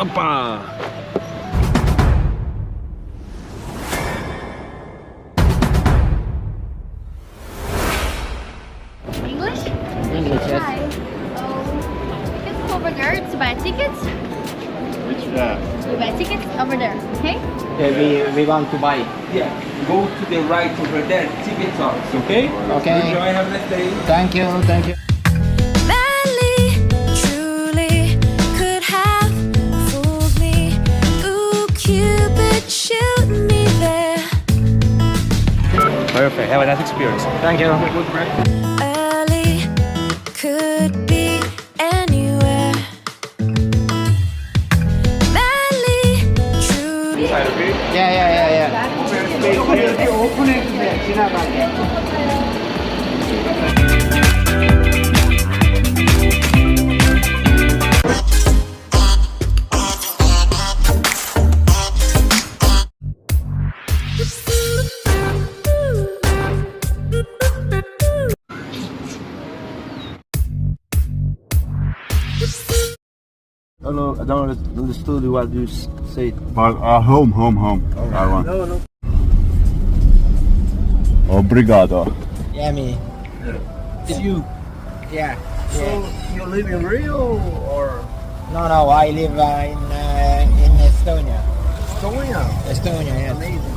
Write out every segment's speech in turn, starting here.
Opa! English? English, yes. Hi. You can go over there to buy tickets. Which We buy tickets over there, okay? We want to buy. Yeah, go to the right over there, ticket talks, okay? Okay. Enjoy, have a nice day. Thank you, thank you. Madly, truly could have fooled me. Ooh, Cupid, shoot me there. Perfect, have a nice experience. Thank you. Early could be anywhere. Madly, truly. Yeah. Hello, I don't understand what you say. But home. I want. No. Obrigado. Yeah, me. It's you. Yeah. So you live in Rio or No, I live in Estonia. Estonia? Estonia, yes. Amazing.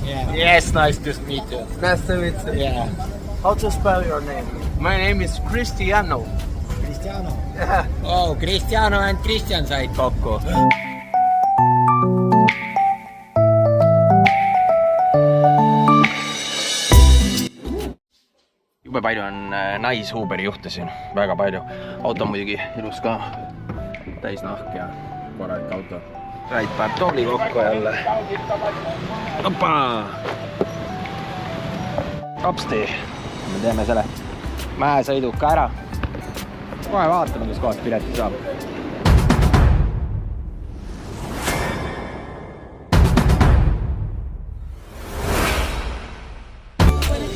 Yeah. Yes, nice to meet you. Nice to meet you. Yeah. How to spell your name? My name is Cristiano. Cristiano. Yeah. Oh, Cristiano and Christian said kokku. Jube palju on naishuuberi juhte siin, väga palju. Auto on muidugi ilus ka, täis nahk ja korralik auto. Rait paneb tooli kokku jälle. Opa! Kapsti! Me teeme selle mäesõiduka ära. Kohe vaatame, kus kohast pileti saab.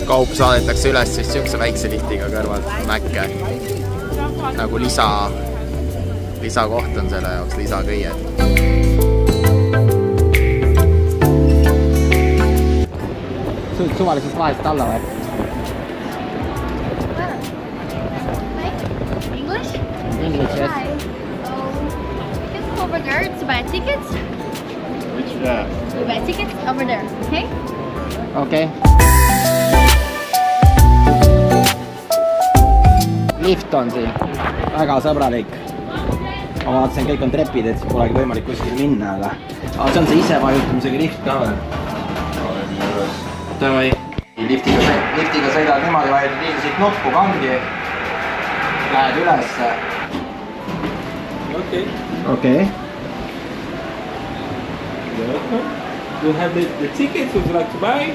Kaup saadetakse üles siis siukse väikse liftiga kõrvalt Mäkke. Nagu lisakoht on selle jaoks, lisakõied. Suvalisest vahest alla või? English? English, yes. Hi. You can go over there to buy tickets. Which We buy tickets over there, okay? Okei. Lift on siin. Väga sõbralik. Ma vaatasin, kõik on trepid, et siis polegi võimalik kuskil minna, aga see on see ise vajutamisega lift ka veel. Tõi. Liftiga sõidad niimoodi, vajutad ilmselt nuppu kangi. Lähed ülesse. Okei. You have the tickets, would you like to buy?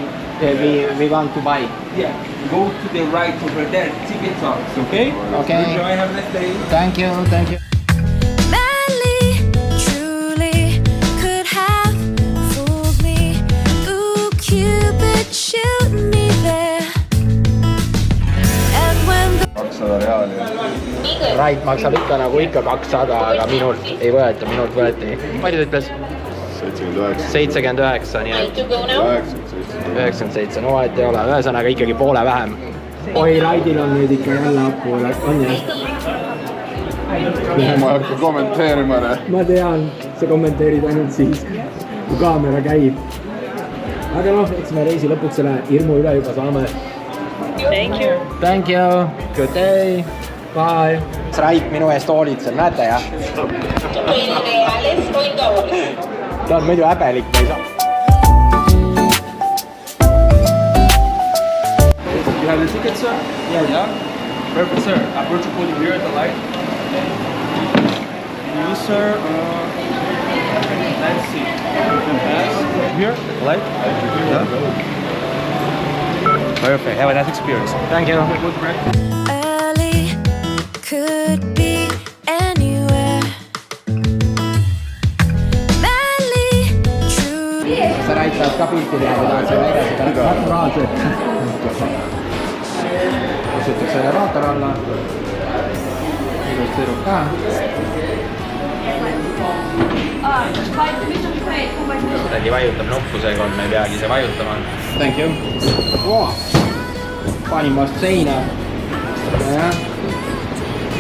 We want to buy. Yeah, go to the right over there, ticket talks, okay? Okay. Enjoy, have a nice day. Thank you. Madly, truly could have fooled me. Ooh, Cupid, shoot me there. And when the 200 reaali. Rait maksab ikka nagu ikka 200, aga minult ei võeta, minult võeti. Palju ta ütles? 79. 79, nii et 97. 97, no vahet ei ole, ühesõnaga ikkagi poole vähem. Oi, Raidil on nüüd ikka jälle apu, on jah? Ma ei hakka kommenteerima. Ma tean, sa kommenteerid ainult siis, kui kaamera käib. Aga noh, eks me reisi lõpuks selle hirmu üle juba saame. Thank you. Good day. Bye. Rait minu eest hoolitseb, näete jah? Ta on muidu häbelik, ma ei saa. You have the ticket, sir? Yeah. Perfect, sir. Approach your pulling here at the light. You, sir, let's see. You can pass here, light. Yeah. Perfect. Have a nice experience. Thank you. Good breakfast. early could be anywhere. Madly, truly. Sa Rait saad ka pilti teha, kui tahad selle edasi teha naturaalselt. Asutakse raator alla. Ilus tüdruk ka. kuidagi vajutab nuppu seekord, me ei peagi ise vajutama. Thank you wow.. panin vastu seina.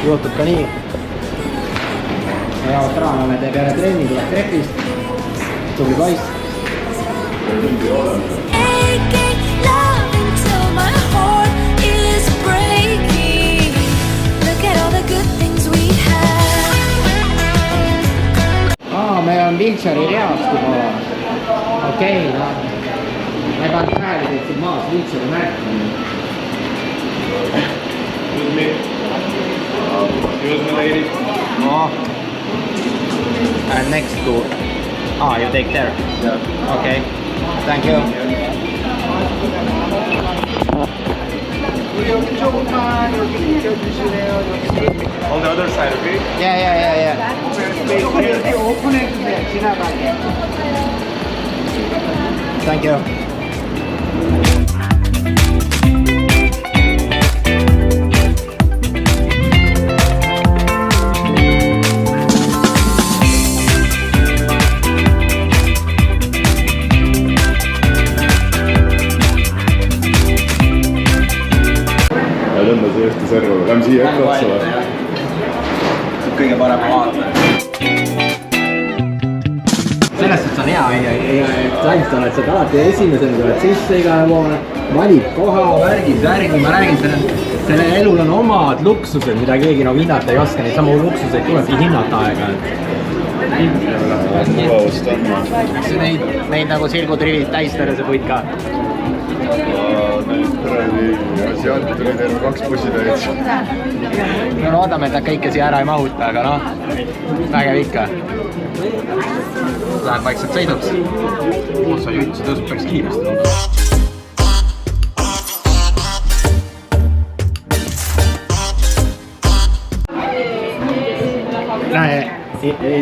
juhtub ka nii. ja Traan teeb jälle trenni, tuleb trepist. tubli poiss. Aching love until my heart is breaking. Look at all the good things we have. Me on Wiltshari reast juba. Okei, noh. Ma ei pannud tähele, et siin maas Wiltshari märk on. And next to... you take there? Yeah. Okay. Thank you. On the other side, okay? Yeah. Thank you. Ja tõmba see ühte serva, lähme siia ette otsa või? Kõige parema vaataja. Sellest, et see on hea, et ainult oled sealt alati esimesena, tuled sisse igale poole, valib koha, värgid, ma räägin, selle elul on omad luksused, mida keegi nagu hinnata ei oska, neid samu luksuseid tulebki hinnata aega. Mugavust andma. Neid nagu sirgutrivid täistere see puid ka. Neid kuradi asiaatid oli teil 2 bussitäid. No loodame, et nad kõike siia ära ei mahuta, aga noh, vägev ikka. Läheb vaikselt sõiduks. Sa jutsi tõusub päris kiiresti.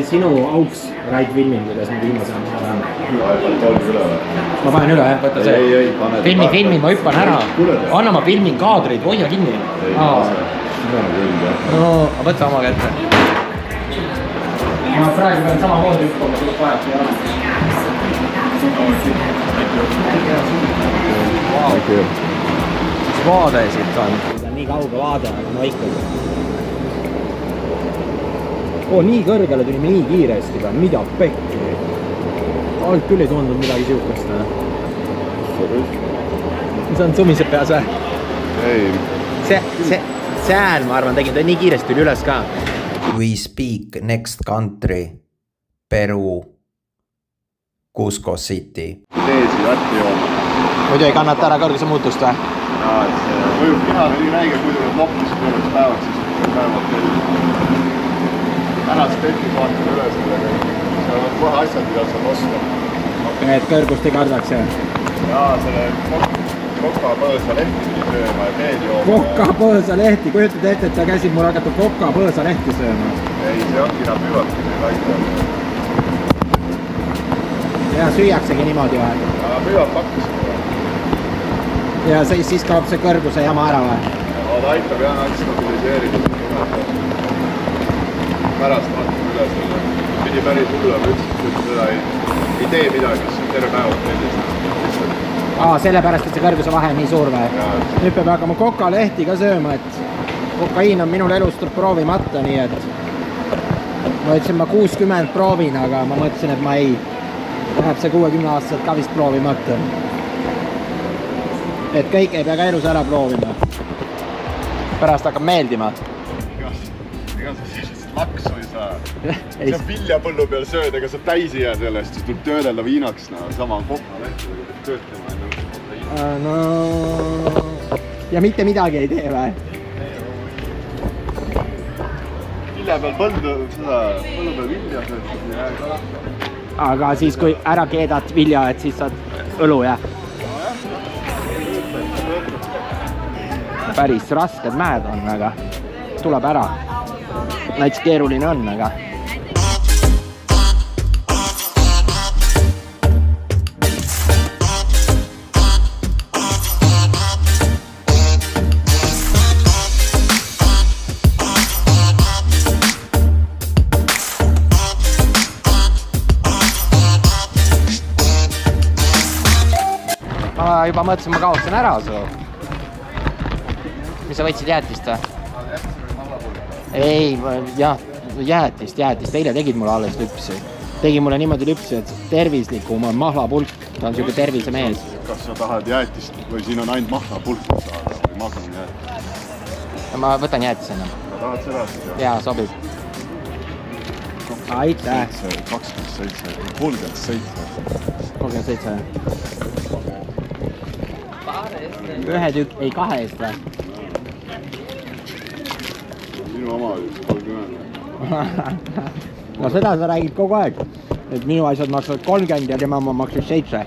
Sinu auks Rait filmin, kuidas me viimase on. Ma panen üle, jah? Võta see. Filmi, ma hüppan ära. Anna ma filmin kaadreid, hoia kinni. No, võta oma kätte. Ma praegu pean sama moodi hüppama, tuleb vajab ja mis vaade siit on? Nii kauge vaade, aga no ikkagi. Nii kõrgele tulime nii kiiresti, mida pekki. Alt küll ei tundnud midagi siukest. See on sumised peas või? Ei. See ääl, ma arvan, tegin ta nii kiiresti tuli üles ka. We speak next country, Peru, Cusco City. Teesi ratti jooma. Muidu ei kannata ära kõrguse muutust või? Jaa, et see mõjub kihale nii räige, muidu need loppisid üheks päevaks, siis päevalt teil. Tänast tekkis vaatame üle sellega. Seal on kohe asjad, mida saab osta. Et kõrgust ei kardaks, jah? Jaa, selle kokapõõsa lehti pidi sööma ja teed jooma. Kokapõõsa lehti, kujutad ette, et sa käisid mul hakata kokapõõsa lehti sööma. Ei, see ongi, nad müüvadki neid asja. Ja süüaksegi niimoodi vahel. Nad müüvad pakkis. Ja siis kaob see kõrguse jama ära või? Ta aitab jah, nad stabiliseerida. Pärast vaatame üle selle. Pidi päris hulla, ma ütlesin, et seda ei tee midagi, siis on terve päevad tellist. Sellepärast, et see kõrguse vahe on nii suur või? Nüüd peab hakkama kokalehti ka sööma, et kokaiin on minul elus tuleb proovimata, nii et ma ütlesin, ma 60 proovin, aga ma mõtlesin, et ma ei. Läheb see 60-aastaselt ka vist proovimata. Et kõik ei pea ka elus ära proovima. Pärast hakkab meeldima. Ega sa sellist laksu ei saa. See on viljapõllu peal sööd, ega sa täis ei jää sellest, siis tuleb töödelda viinaks. Sama on kokkalehti, aga töötlema enne. No... Ja mitte midagi ei tee või? Vilja peal põllu peal vilja sööd. Aga siis kui ära keedad vilja, et siis saad õlu, jah? Päris rasked mäed on, aga tuleb ära. Näiteks keeruline on, aga... juba mõtlesin, ma kaotasin ära su. Mis sa võtsid jäätist või? Ei, jah, jäätist. Eile tegid mulle alles lüpsi. Tegi mulle niimoodi lüpsi, et tervislikum on mahlapulk. Ta on siuke tervise mees. Kas sa tahad jäätist või siin on ainult mahlapulk saada või magnum jäätist? Ma võtan jäätist enam. Tahad seda siis? Jaa, sobib. Aitäh. 27, 37. 37. Ühe tükk, ei 2 eest või? Minu oma oli 30. No seda sa räägid kogu aeg. Et minu asjad maksavad 30 ja tema oma maksis 7.